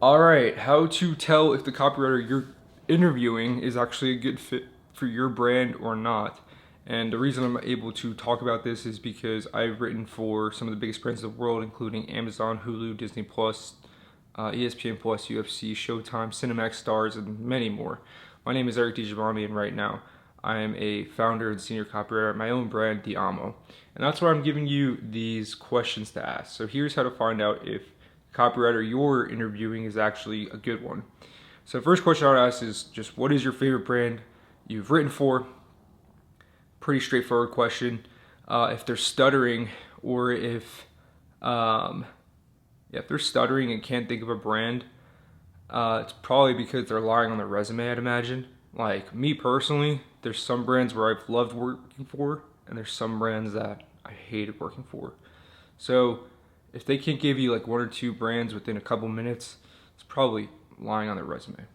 All right, how to tell if the copywriter you're interviewing is actually a good fit for your brand or not. And the reason I'm able to talk about this is because I've written for some of the biggest brands in the world, including Amazon, Hulu, Disney Plus, ESPN Plus, UFC, Showtime, Cinemax Stars, and many more. My name is Eric DiGiovanni, and right now I am a founder and senior copywriter at my own brand, Diamo. And that's why I'm giving you these questions to ask. So here's how to find out if copywriter you're interviewing is actually a good one. So the first question I would ask is just, what is your favorite brand you've written for? Pretty straightforward question. If they're stuttering, or if they're stuttering and can't think of a brand, it's probably because they're lying on their resume, I'd imagine. Like me personally, there's some brands where I've loved working for, and there's some brands that I hated working for. So if they can't give you like one or two brands within a couple minutes, it's probably lying on their resume.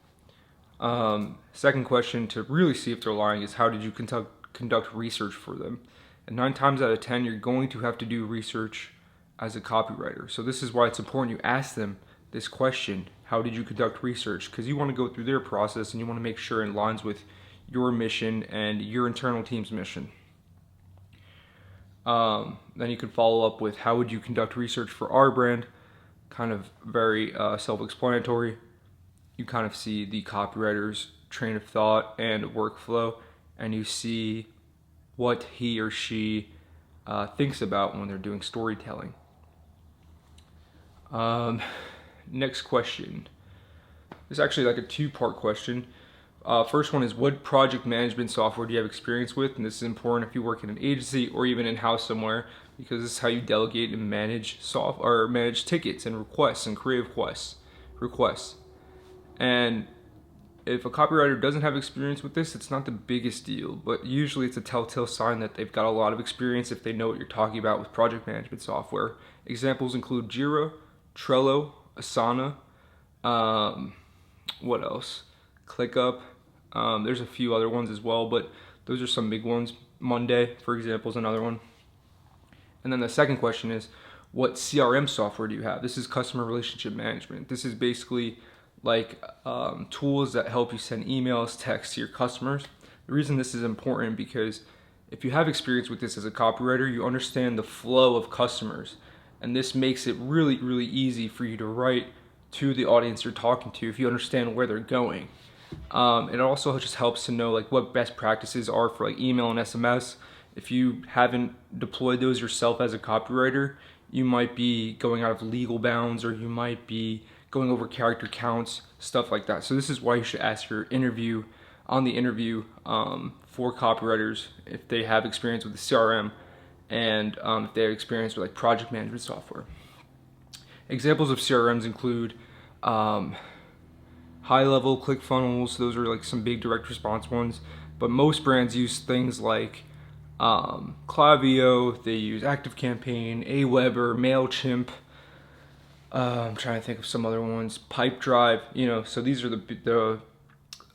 Second question to really see if they're lying is, how did you conduct research for them? And 9 times out of 10, you're going to have to do research as a copywriter. So this is why it's important you ask them this question: how did you conduct research? Because you want to go through their process and you want to make sure it aligns with your mission and your internal team's mission. Then you can follow up with, how would you conduct research for our brand? Kind of very self-explanatory. You kind of see the copywriter's train of thought and workflow, and you see what he or she thinks about when they're doing storytelling. Next question. It's actually like a 2-part question. First one is, what project management software do you have experience with? And this is important if you work in an agency or even in-house somewhere, because this is how you delegate and manage manage tickets and requests and creative requests. And if a copywriter doesn't have experience with this, it's not the biggest deal, but usually it's a telltale sign that they've got a lot of experience if they know what you're talking about with project management software. Examples include Jira, Trello, Asana, what else? ClickUp. There's a few other ones as well, but those are some big ones. Monday, for example, is another one. And then the second question is, what CRM software do you have? This is customer relationship management. This is basically like tools that help you send emails, texts to your customers. The reason this is important, because if you have experience with this as a copywriter, you understand the flow of customers, and this makes it really, really easy for you to write to the audience you're talking to if you understand where they're going. It also just helps to know like what best practices are for like email and SMS. If you haven't deployed those yourself as a copywriter, you might be going out of legal bounds, or you might be going over character counts, stuff like that. So this is why you should ask your interview for copywriters if they have experience with the CRM, and if they have experience with like project management software. Examples of CRMs include high-level ClickFunnels. Those are like some big direct response ones, but most brands use things like Klaviyo. They use ActiveCampaign, Aweber, MailChimp. I'm trying to think of some other ones. Pipedrive. So these are the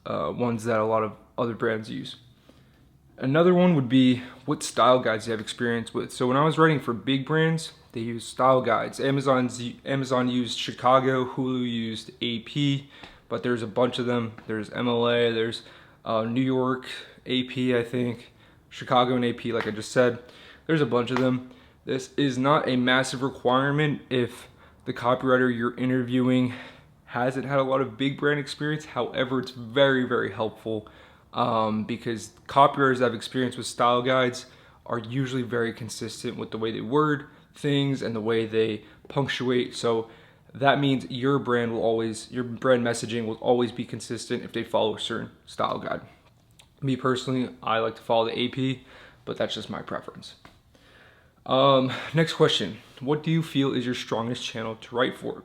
ones that a lot of other brands use. Another one would be, what style guides you have experience with. So when I was writing for big brands, they use style guides. Amazon used Chicago, Hulu used AP, but there's a bunch of them. There's MLA, there's New York AP, I think, Chicago and AP, like I just said. There's a bunch of them. This is not a massive requirement if the copywriter you're interviewing hasn't had a lot of big brand experience. However, it's very, very helpful because copywriters that have experience with style guides are usually very consistent with the way they word things and the way they punctuate. So that means your brand messaging will always be consistent if they follow a certain style guide. Me personally, I like to follow the AP, but that's just my preference. Next question. What do you feel is your strongest channel to write for?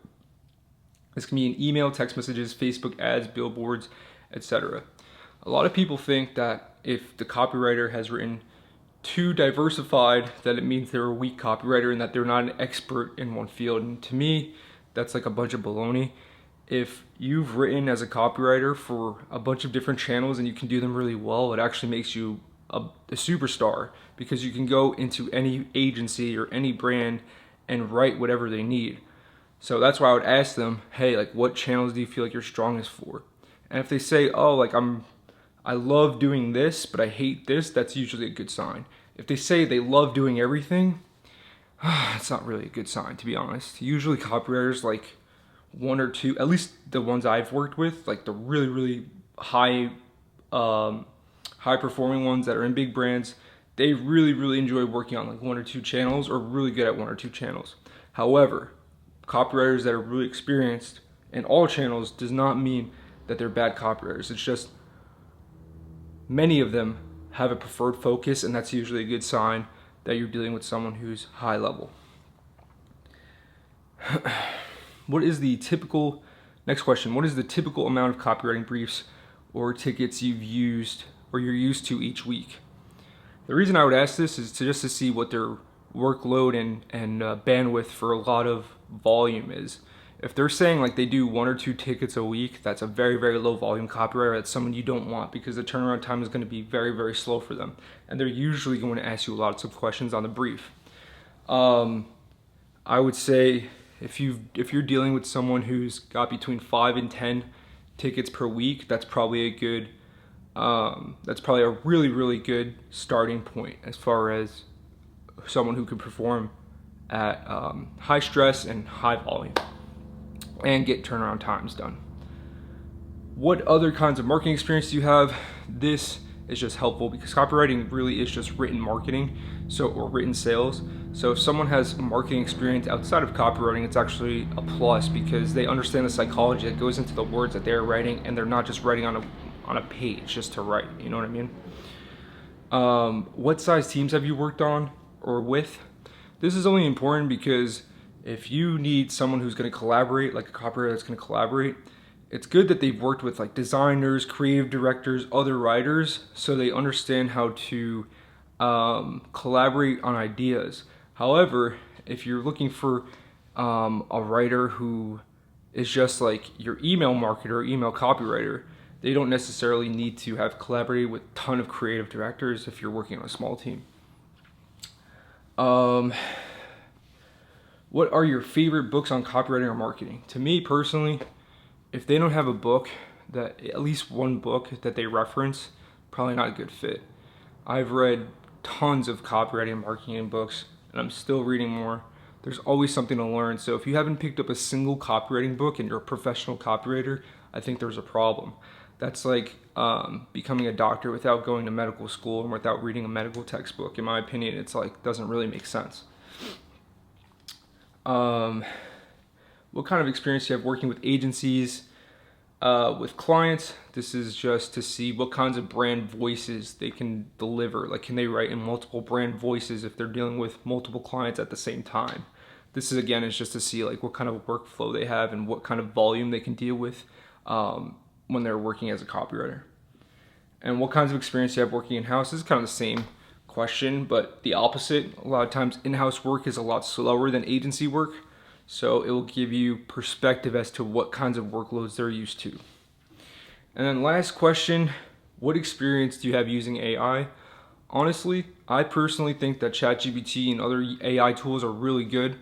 This can be an email, text messages, Facebook ads, billboards, etc. A lot of people think that if the copywriter has written too diversified, that it means they're a weak copywriter and that they're not an expert in one field. And to me, that's like a bunch of baloney. If you've written as a copywriter for a bunch of different channels and you can do them really well, it actually makes you a superstar, because you can go into any agency or any brand and write whatever they need. So that's why I would ask them, hey, like what channels do you feel like you're strongest for? And if they say, oh, like I love doing this, but I hate this, that's usually a good sign. If they say they love doing everything, it's not really a good sign, to be honest. Usually copywriters, like one or two, at least the ones I've worked with, like the really, really high performing ones that are in big brands, they really, really enjoy working on like one or two channels, or really good at one or two channels. However, copywriters that are really experienced in all channels does not mean that they're bad copywriters. It's just many of them have a preferred focus, and that's usually a good sign that you're dealing with someone who's high level. What is the typical, next question, what is the typical amount of copywriting briefs or tickets you've used or you're used to each week? The reason I would ask this is just to see what their workload and bandwidth for a lot of volume is. If they're saying like they do one or two tickets a week, that's a very, very low volume copywriter. That's someone you don't want, because the turnaround time is going to be very, very slow for them. And they're usually going to ask you lots of questions on the brief. I would say if you're dealing with someone who's got between 5 and 10 tickets per week, that's probably a good, that's probably a really, really good starting point as far as someone who can perform at high stress and high volume and get turnaround times done. What other kinds of marketing experience do you have? This is just helpful because copywriting really is just written marketing, or written sales. So if someone has marketing experience outside of copywriting, it's actually a plus because they understand the psychology that goes into the words that they're writing, and they're not just writing on a page just to write. You know what I mean? What size teams have you worked on or with? This is only important because if you need someone who's going to collaborate, like a copywriter that's going to collaborate, it's good that they've worked with like designers, creative directors, other writers, so they understand how to collaborate on ideas. However, if you're looking for a writer who is just like your email marketer, email copywriter, they don't necessarily need to have collaborated with a ton of creative directors if you're working on a small team. What are your favorite books on copywriting or marketing? To me personally, if they don't have a book, that at least one book that they reference, probably not a good fit. I've read tons of copywriting and marketing books, and I'm still reading more. There's always something to learn. So if you haven't picked up a single copywriting book and you're a professional copywriter, I think there's a problem. That's like becoming a doctor without going to medical school and without reading a medical textbook. In my opinion, it's like doesn't really make sense. What kind of experience do you have working with agencies, with clients? This is just to see what kinds of brand voices they can deliver. Like, can they write in multiple brand voices if they're dealing with multiple clients at the same time? This is, again, is just to see like what kind of workflow they have and what kind of volume they can deal with when they're working as a copywriter. And what kinds of experience do you have working in-house? This is kind of the same question, but the opposite. A lot of times in-house work is a lot slower than agency work, so it will give you perspective as to what kinds of workloads they're used to. And then last question, what experience do you have using AI? Honestly, I personally think that ChatGPT and other AI tools are really good.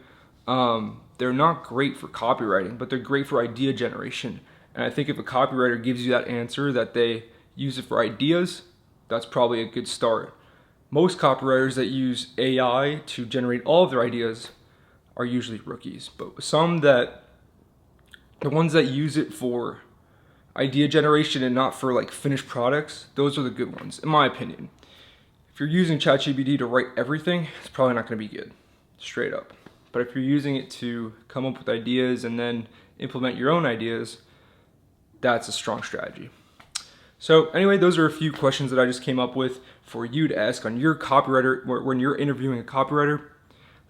They're not great for copywriting, but they're great for idea generation. And I think if a copywriter gives you that answer that they use it for ideas, that's probably a good start. Most copywriters that use AI to generate all of their ideas are usually rookies, but the ones that use it for idea generation and not for like finished products, those are the good ones, in my opinion. If you're using ChatGPT to write everything, it's probably not going to be good, straight up. But if you're using it to come up with ideas and then implement your own ideas, that's a strong strategy. So anyway, those are a few questions that I just came up with for you to ask on your copywriter when you're interviewing a copywriter.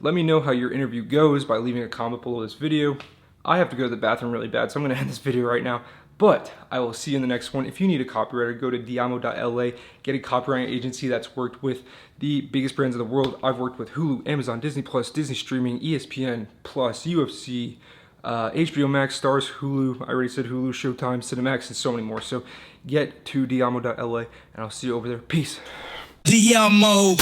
Let me know how your interview goes by leaving a comment below this video. I have to go to the bathroom really bad, so I'm going to end this video right now. But I will see you in the next one. If you need a copywriter, go to diamo.la, get a copywriting agency that's worked with the biggest brands in the world. I've worked with Hulu, Amazon, Disney+, Disney Streaming, ESPN+, UFC, HBO Max, Stars, Hulu, I already said Hulu, Showtime, Cinemax, and so many more. So get to diamo.la, and I'll see you over there. Peace. Diamo.